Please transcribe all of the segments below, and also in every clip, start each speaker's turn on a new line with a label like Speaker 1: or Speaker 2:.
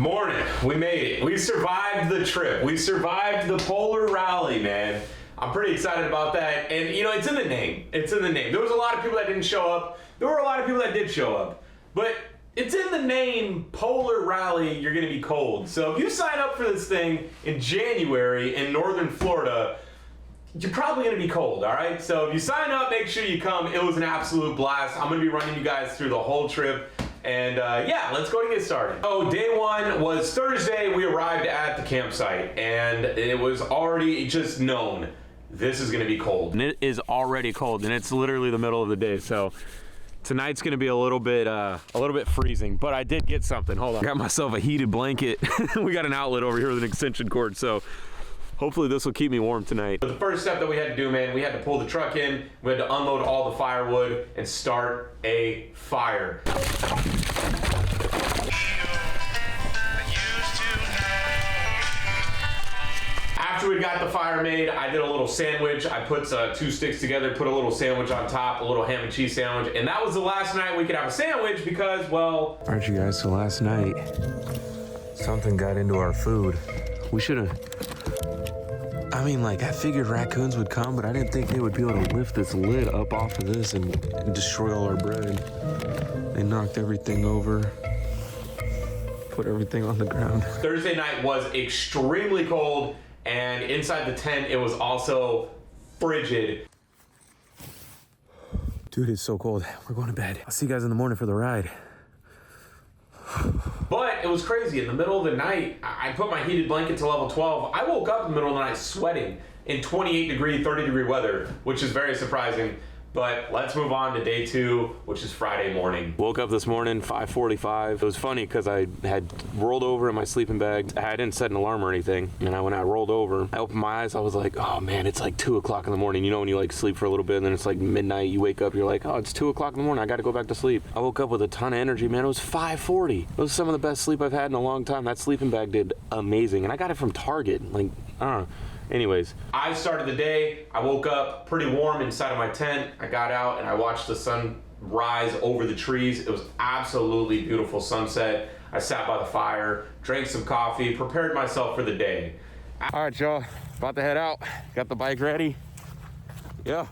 Speaker 1: Morning. We made it. We survived the trip. We survived the Polar Rally, man. I'm pretty excited about that. And, you know, it's in the name. It's in the name. There was a lot of people that didn't show up. There were a lot of people that did show up. But it's in the name, Polar Rally, you're going to be cold. So if you sign up for this thing in January in northern Florida, you're probably going to be cold, all right? So if you sign up, make sure you come. It was an absolute blast. I'm going to be running you guys through the whole trip. And yeah, let's go and get started. So day one was Thursday. We arrived at the campsite and it was already just known this is going to be cold.
Speaker 2: And it is already cold and it's literally the middle of the day. So tonight's going to be a little bit freezing, but I did get something. Hold on. I got myself a heated blanket. We got an outlet over here with an extension cord. So hopefully this will keep me warm tonight.
Speaker 1: But the first step that we had to do, man, we had to pull the truck in, we had to unload all the firewood and start a fire. After we got the fire made, I did a little sandwich. I put 2 sticks together, put a little sandwich on top, a little ham and cheese sandwich, and that was the last night we could have a sandwich because, well...
Speaker 2: Aren't you guys, so last night, something got into our food. We should have... I mean, like, I figured raccoons would come, but I didn't think they would be able to lift this lid up off of this and destroy all our bread. They knocked everything over, put everything on the ground.
Speaker 1: Thursday night was extremely cold, and inside the tent, it was also frigid.
Speaker 2: Dude, it's so cold. We're going to bed. I'll see you guys in the morning for the ride.
Speaker 1: But it was crazy. In the middle of the night, I put my heated blanket to level 12. I woke up in the middle of the night sweating in 28 degree, 30 degree weather, which is very surprising. But let's move on to day 2, which is Friday morning.
Speaker 2: Woke up this morning, 5:45. It was funny because I had rolled over in my sleeping bag. I didn't set an alarm or anything. And when I rolled over, I opened my eyes. I was like, oh man, it's like 2 o'clock in the morning. You know, when you like sleep for a little bit and then it's like midnight, you wake up, you're like, oh, it's 2 o'clock in the morning. I got to go back to sleep. I woke up with a ton of energy, man. It was 5:40. It was some of the best sleep I've had in a long time. That sleeping bag did amazing. And I got it from Target. Like, I don't know. Anyways,
Speaker 1: I started the day. I woke up pretty warm inside of my tent. I got out and I watched the sun rise over the trees. It was absolutely beautiful sunset. I sat by the fire, drank some coffee, prepared myself for the day.
Speaker 2: All right, y'all, about to head out. Got the bike ready. Yeah,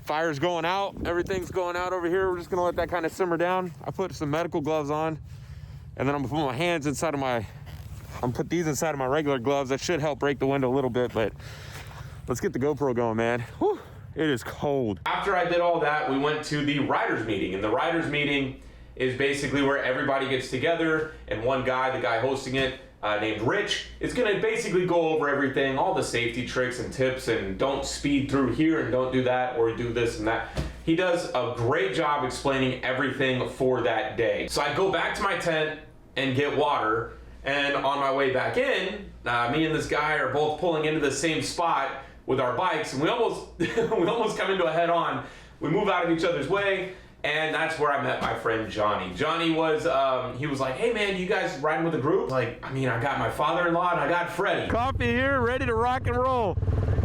Speaker 2: fire's going out. Everything's going out over here. We're just gonna let that kind of simmer down. I put some medical gloves on and then I'm gonna put my hands inside of I'm put these inside of my regular gloves. That should help break the window a little bit, but let's get the GoPro going, man. Whew, it is cold.
Speaker 1: After I did all that, we went to the writers meeting, and the writers meeting is basically where everybody gets together, and one guy, the guy hosting it, named Rich, is gonna basically go over everything, all the safety tricks and tips, and don't speed through here, and don't do that, or do this and that. He does a great job explaining everything for that day. So I go back to my tent and get water, and on my way back in, me and this guy are both pulling into the same spot with our bikes, and we almost come into a head-on. We move out of each other's way, and that's where I met my friend Johnny. Johnny was, he was like, hey man, you guys riding with a group? Like, I mean, I got my father-in-law and I got Freddie.
Speaker 2: Coffee here, ready to rock and roll.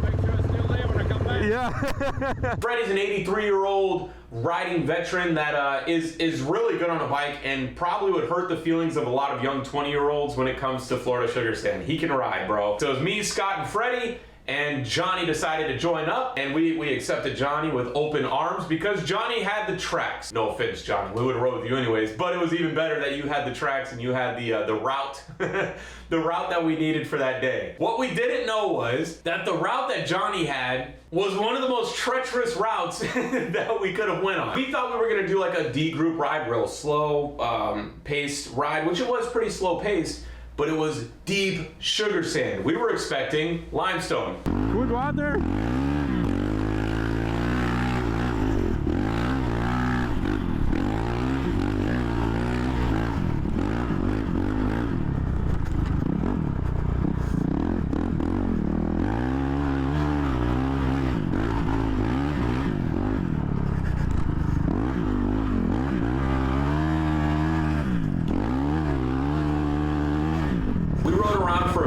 Speaker 3: Make sure it's still there when I come back.
Speaker 2: Yeah.
Speaker 1: Freddie's an 83-year-old riding veteran that is really good on a bike and probably would hurt the feelings of a lot of young 20-year-olds when it comes to Florida Sugar Stand. He can ride, bro. So it was me, Scott, and Freddie, and Johnny decided to join up, and we accepted Johnny with open arms because Johnny had the tracks. No offense, Johnny, we would have rode with you anyways, but it was even better that you had the tracks and you had the route, the route that we needed for that day. What we didn't know was that the route that Johnny had was one of the most treacherous routes that we could have went on. We thought we were gonna do like a D group ride, real slow paced ride, which it was pretty slow paced, but it was deep sugar sand. We were expecting limestone.
Speaker 2: Can we go out there?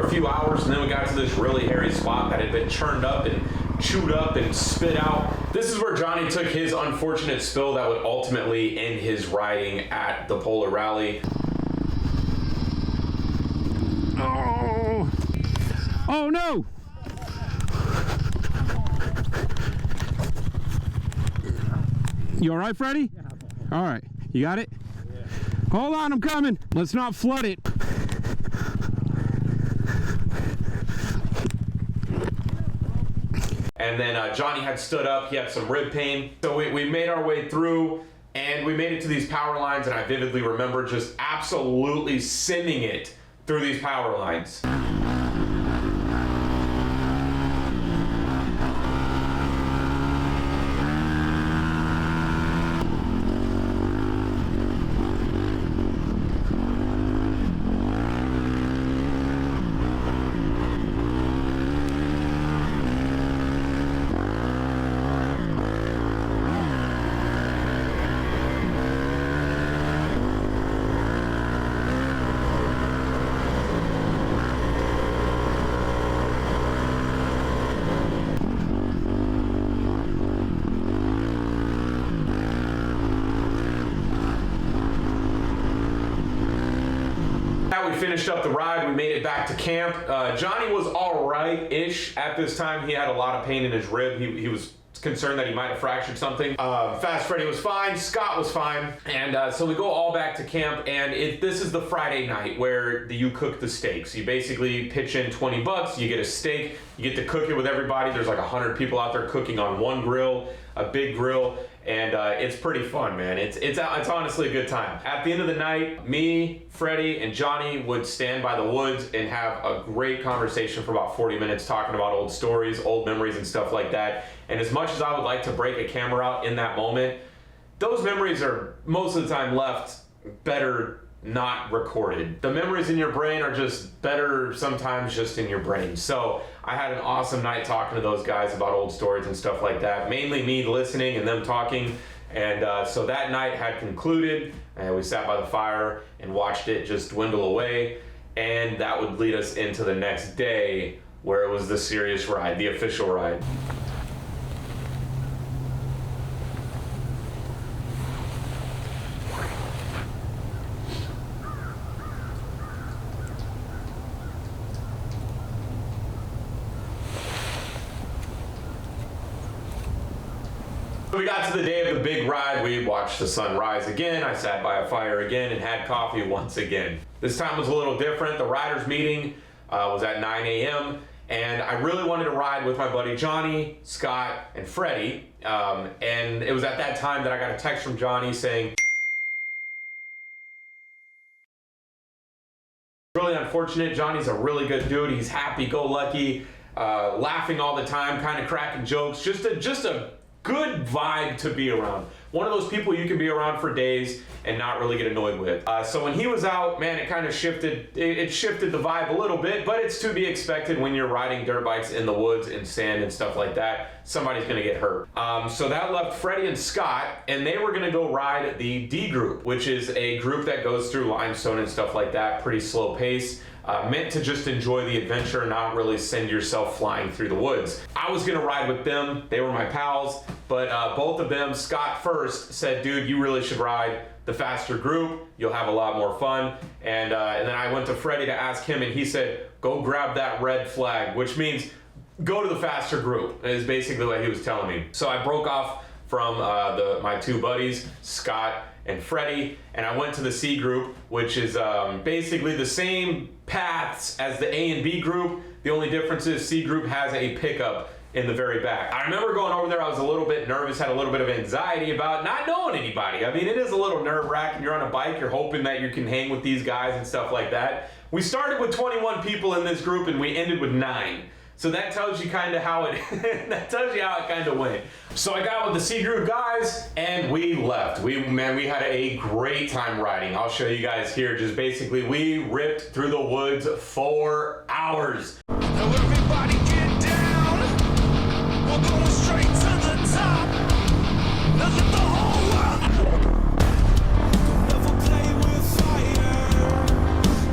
Speaker 1: Few hours, and then we got to this really hairy spot that had been churned up and chewed up and spit out. This is where Johnny took his unfortunate spill that would ultimately end his riding at the Polar Rally.
Speaker 3: Oh no! You all right, Freddie? Yeah. All right, you got it? Yeah. Hold on, I'm coming. Let's not flood it.
Speaker 1: And then Johnny had stood up, he had some rib pain. So we made our way through and we made it to these power lines, and I vividly remember just absolutely sending it through these power lines. We finished up the ride, we made it back to camp. Johnny was all right-ish at this time. He had a lot of pain in his rib. He was concerned that he might have fractured something. Fast Freddy was fine, Scott was fine. And so we go all back to camp, and this is the Friday night where you cook the steaks. You basically pitch in 20 bucks, you get a steak, you get to cook it with everybody. There's like 100 people out there cooking on one grill, a big grill. And it's pretty fun, man. It's honestly a good time. At the end of the night, me, Freddie, and Johnny would stand by the woods and have a great conversation for about 40 minutes talking about old stories, old memories, and stuff like that. And as much as I would like to break a camera out in that moment, those memories are most of the time left better not recorded. The memories in your brain are just better sometimes just in your brain. So I had an awesome night talking to those guys about old stories and stuff like that. Mainly me listening and them talking. And so that night had concluded, and we sat by the fire and watched it just dwindle away. And that would lead us into the next day, where it was the serious ride, the official ride. We got to the day of the big ride. We watched the sun rise again. I sat by a fire again and had coffee once again. This time was a little different. The riders meeting was at 9 a.m. and I really wanted to ride with my buddy Johnny, Scott, and Freddie. And it was at that time that I got a text from Johnny saying, really unfortunate. Johnny's a really good dude. He's happy-go-lucky, laughing all the time, kind of cracking jokes. Just a good vibe to be around. One of those people you can be around for days and not really get annoyed with. So when he was out, man, it kind of shifted. It shifted the vibe a little bit, but it's to be expected when you're riding dirt bikes in the woods and sand and stuff like that. Somebody's gonna get hurt. So that left Freddie and Scott, and they were gonna go ride the D group, which is a group that goes through limestone and stuff like that, pretty slow pace. Meant to just enjoy the adventure, not really send yourself flying through the woods. I was gonna ride with them, they were my pals, but both of them, Scott first, said, dude, you really should ride the faster group, you'll have a lot more fun. And then I went to Freddie to ask him, and he said, go grab that red flag, which means go to the faster group, is basically what he was telling me. So I broke off from my two buddies, Scott and Freddie, and I went to the C group, which is basically the same paths as the A and B group. The only difference is C group has a pickup in the very back. I remember going over there, I was a little bit nervous, had a little bit of anxiety about not knowing anybody. I mean, it is a little nerve-wracking. You're on a bike, you're hoping that you can hang with these guys and stuff like that. We started with 21 people in this group and we ended with 9. So that tells you kind of how it kind of went. So I got with the C group guys and we left. We had a great time riding. I'll show you guys here. Just basically we ripped through the woods 4 hours.
Speaker 4: Now everybody get down. We're going straight to the top. Now let the whole world. Never play with fire,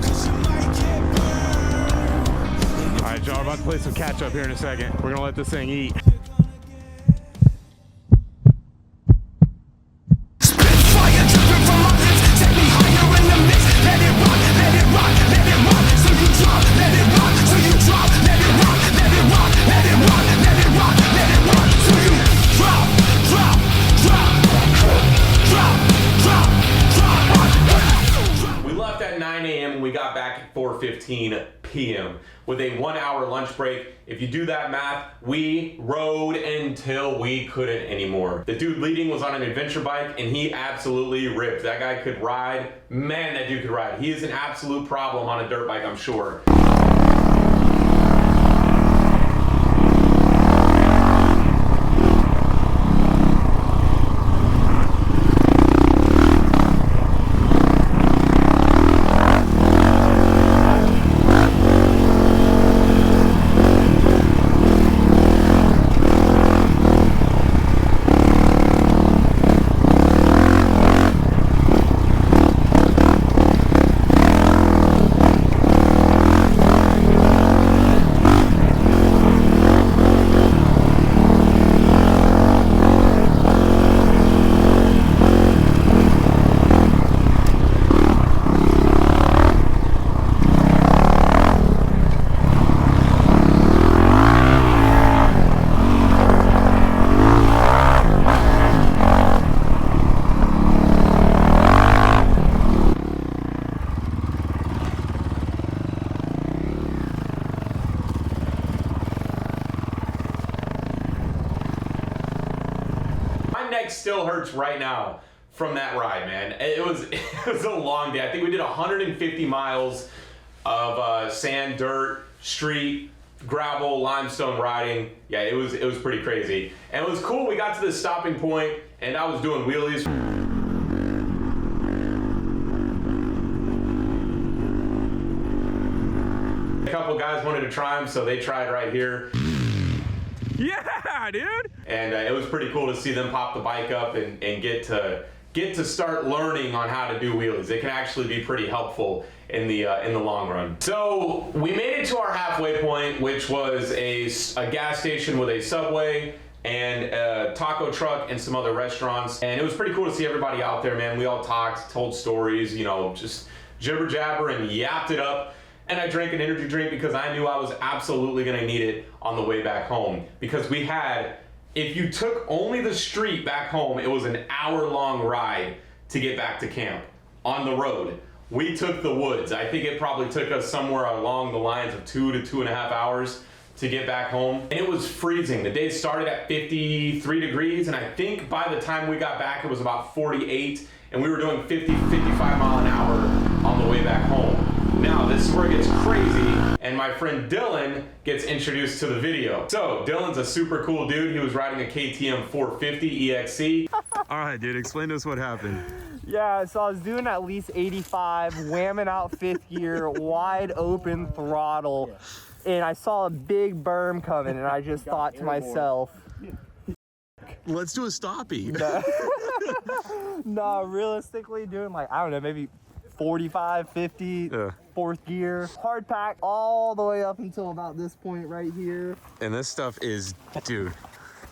Speaker 4: 'cause you might get burned.
Speaker 3: All right, John, we're about to play some catch up here in a second. We're gonna let this thing eat.
Speaker 4: Let it rock, so you drop, let it rock, so you drop, let it rock.
Speaker 1: 4:15 p.m. with a 1 hour lunch break. If you do that math, we rode until we couldn't anymore. The dude leading was on an adventure bike and he absolutely ripped. That guy could ride. Man, that dude could ride. He is an absolute problem on a dirt bike, I'm sure. Still hurts right now from that ride, man. It was a long day. I think we did 150 miles of sand, dirt, street, gravel, limestone riding. Yeah, it was pretty crazy. And it was cool. We got to this stopping point and I was doing wheelies. A couple guys wanted to try them, so they tried right here.
Speaker 3: Yeah, dude.
Speaker 1: And it was pretty cool to see them pop the bike up and get to start learning on how to do wheelies. It can actually be pretty helpful in the long run. So we made it to our halfway point, which was a gas station with a Subway and a taco truck and some other restaurants. And it was pretty cool to see everybody out there, man. We all talked, told stories, you know, just jibber jabber and yapped it up. And I drank an energy drink because I knew I was absolutely gonna need it on the way back home. Because we had, if you took only the street back home, it was an hour-long ride to get back to camp on the road. We took the woods. I think it probably took us somewhere along the lines of 2 to 2.5 hours to get back home. And it was freezing. The day started at 53 degrees, and I think by the time we got back, it was about 48, and we were doing 50, 55 mile an hour on the way back home. Now, this is where it gets crazy, and my friend Dylan gets introduced to the video. So, Dylan's a super cool dude. He was riding a KTM 450 EXC.
Speaker 3: All right, dude, explain to us what happened.
Speaker 5: Yeah, so I was doing at least 85, whamming out fifth gear, wide open throttle, and I saw a big berm coming, and I just thought to myself,
Speaker 3: Let's do a stoppie.
Speaker 5: no, realistically doing like, I don't know, maybe 45, 50, fourth gear, hard pack all the way up until about this point right here.
Speaker 3: And this stuff is, dude.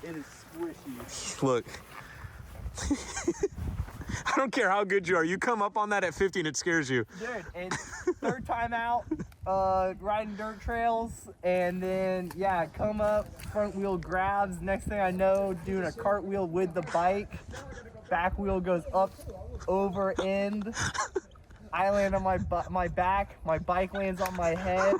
Speaker 5: It is squishy.
Speaker 3: Look. I don't care how good you are. You come up on that at 50 and it scares you.
Speaker 5: Dude, and third time out, riding dirt trails, and then, yeah, come up, front wheel grabs. Next thing I know, doing a cartwheel with the bike. Back wheel goes up, over, end. I land on my back, my bike lands on my head,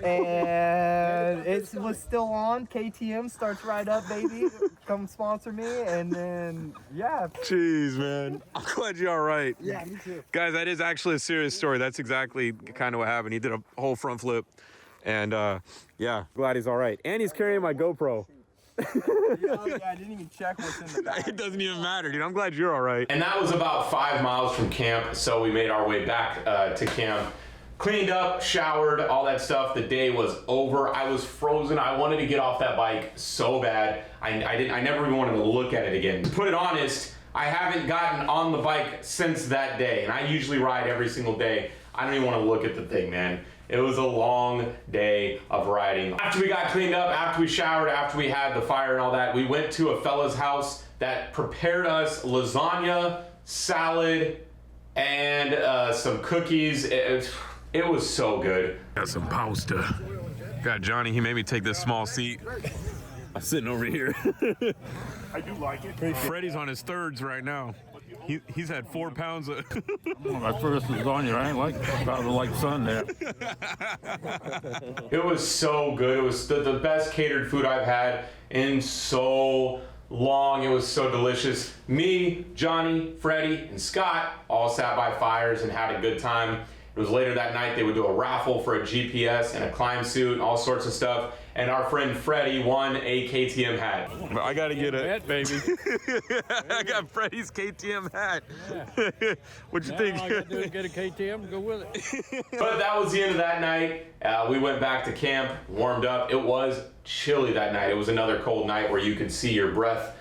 Speaker 5: and it was still on. KTM starts right up, baby. Come sponsor me, and then, yeah.
Speaker 3: Jeez, man. I'm glad you're all right.
Speaker 5: Yeah, me too.
Speaker 3: Guys, that is actually a serious story. That's exactly kind of what happened. He did a whole front flip, and yeah, glad he's all right. And he's carrying my GoPro.
Speaker 5: Yeah, I didn't even check what's in the bag.
Speaker 3: It doesn't even matter, dude. I'm glad you're all right.
Speaker 1: And that was about 5 miles from camp, so we made our way back to camp. Cleaned up, showered, all that stuff. The day was over. I was frozen. I wanted to get off that bike so bad. I never even wanted to look at it again. To put it honest, I haven't gotten on the bike since that day, and I usually ride every single day. I don't even want to look at the thing, man. It was a long day of riding. After we got cleaned up, after we showered, after we had the fire and all that, we went to a fella's house that prepared us lasagna, salad, and some cookies. It was so good.
Speaker 3: Got some pasta. Got Johnny, he made me take this small seat. I'm sitting over here.
Speaker 6: I do like it.
Speaker 3: Freddie's on his thirds right now.
Speaker 6: But the
Speaker 3: He's had 4 pounds of.
Speaker 6: My first lasagna, I ain't like about like sun there.
Speaker 1: It was so good. It was the best catered food I've had in so long. It was so delicious. Me, Johnny, Freddie, and Scott all sat by fires and had a good time. It was later that night they would do a raffle for a GPS and a climb suit and all sorts of stuff. And our friend Freddie won a KTM hat.
Speaker 3: I gotta get a
Speaker 7: Hat, baby.
Speaker 3: I got Freddie's KTM hat. What'd you
Speaker 7: Now
Speaker 3: think?
Speaker 7: all I gotta do is get a KTM and go with it.
Speaker 1: But that was the end of that night. We went back to camp, warmed up. It was chilly that night. It was another cold night where you could see your breath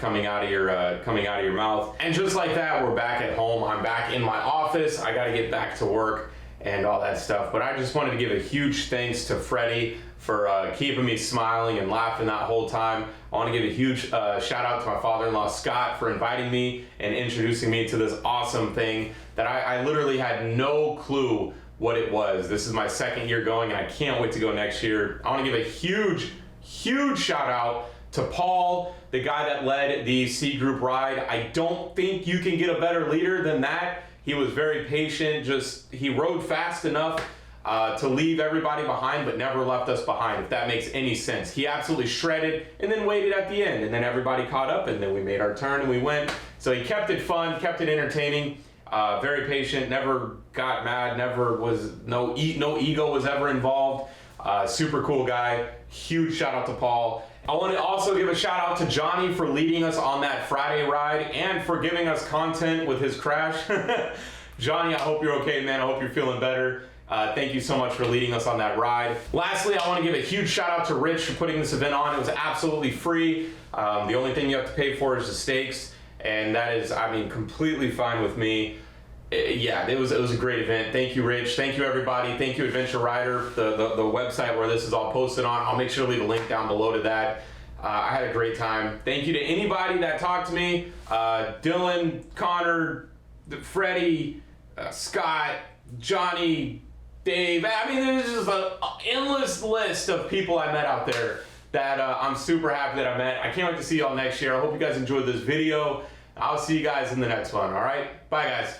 Speaker 1: coming out of your mouth. And just like that, we're back at home. I'm back in my office. I got to get back to work and all that stuff. But I just wanted to give a huge thanks to Freddie for keeping me smiling and laughing that whole time. I want to give a huge shout out to my father-in-law Scott for inviting me and introducing me to this awesome thing that I literally had no clue what it was. This is my second year going and I can't wait to go next year. I want to give a huge shout out to Paul, the guy that led the C Group ride. I don't think you can get a better leader than that. He was very patient, he rode fast enough to leave everybody behind, but never left us behind, if that makes any sense. He absolutely shredded and then waited at the end, and then everybody caught up, and then we made our turn and we went. So he kept it fun, kept it entertaining, very patient, never got mad, no ego was ever involved. Super cool guy. Huge shout out to Paul. I want to also give a shout out to Johnny for leading us on that Friday ride and for giving us content with his crash. Johnny, I hope you're okay, man. I hope you're feeling better. Thank you so much for leading us on that ride. Lastly, I want to give a huge shout out to Rich for putting this event on. It was absolutely free. The only thing you have to pay for is the stakes, and that is, I mean, completely fine with me. Yeah, it was a great event. Thank you, Rich. Thank you, everybody. Thank you, Adventure Rider, the website where this is all posted on. I'll make sure to leave a link down below to that. I had a great time. Thank you to anybody that talked to me. Dylan, Connor, Freddie, Scott, Johnny, Dave. I mean, there's just an endless list of people I met out there that I'm super happy that I met. I can't wait to see y'all next year. I hope you guys enjoyed this video. I'll see you guys in the next one, all right? Bye, guys.